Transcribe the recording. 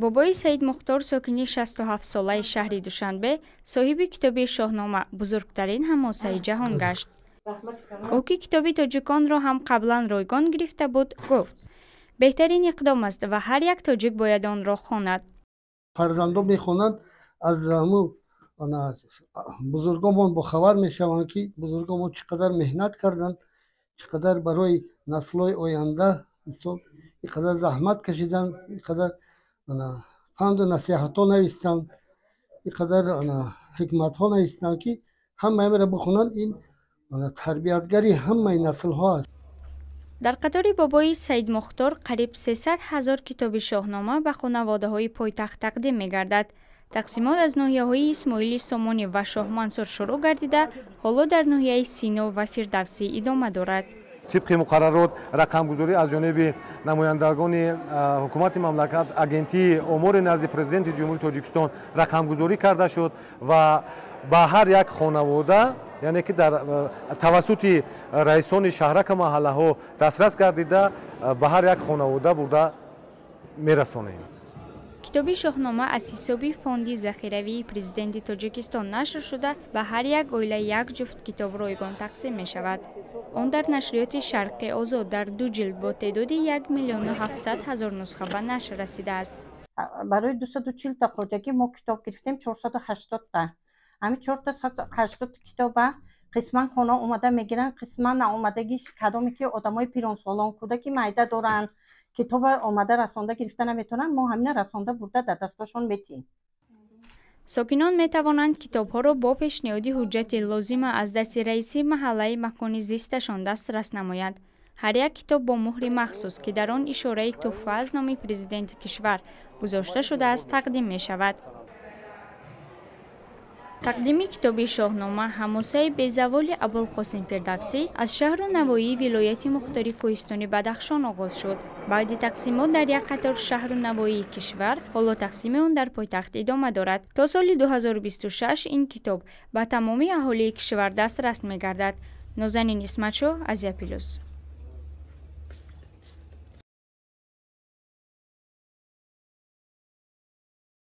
بابای سید مختار ساکنی 67 ساله شهر دوشنبه صاحب کتاب شاهنامه بزرگترین حماسه جهان گشت. او که کتاب تاجیکان را هم قبلا رایگان گرفته بود گفت بهترین اقدام است و هر یک تاجیک باید آن را خواند. فرزندان میخوانند از همو بزرگان با خبر میشوند که بزرگان چقدر مهنت کردند، چقدر برای نسل‌های آینده اینقدر زحمت کشیدن، اینقدر پند و نصیحت ها نوشتند، اینقدر حکمت ها نوشتند که همه را بخونند. این تربیتگری همه نسل ها است. در قطار بابای سید مختار قریب 300,000 کتاب شاهنامه به خانواده های پایتخت تقدیم می گردد. تقسیمات از ناحیه های اسماعیلی سامانی و شاه منصور شروع گردیده، حالا در ناحیه سینا و فردوسی ادامه دارد. طبق مقررات رقمگذاری از جانب نمایندگان حکومت مملکت اگنتی امور نزد پرزیدنت جمهوری تاجیکستان رقمگذاری کرده شد و به هر یک خانواده، یعنی که در توسط رئیسان شهرک محله ها دسترس گردیده، به هر یک خانواده برده میرسانیم. کتاب شاهنامه از حساب فوند ذخیروی پرزیدنت تاجیکستان نشر شده به هر یک عائله یک جفت کتاب رایگان تقسیم می شود. آن در نشریات شرق آزاد در 2 جلد با تعداد 1,700,000 نسخه به نشر رسیده است. برای 240 تا خواجگی ما کتاب گرفتیم 480 تا. همین 480 کتاب قسما خانه اومده میگیرن، قسما اومدگیش کدامی که آدمای پیران سالان کودکی معده دارن کتاب اومده رسانده گرفته نمیتونن، ما همین رسانده برده در دستاشون میتیم. ساکنان می توانند کتاب ها را با پیشنهاد حجت لازم از دست رئیس محله مکان زیستشان دسترس نمایند. هر یک کتاب با مهر مخصوص که در آن اشاره تحفه از نام پرزیدنت کشور گذاشته شده است تقدیم می شود. تقدیم کتاب شاهنامه حماسه بی‌زوال ابوالقاسم فردوسی از شهر و نواحی ولایت مختار کوهستانی بدخشان آغاز شد. بعد تقسیمات در یک قطار شهر و نواحی کشور، حالا تقسیم آن در پایتخت ادامه دارد. تا سال 2026 این کتاب به تمامی اهالی کشور دسترس می‌گردد. نازنین اسمت‌شو از پلوس.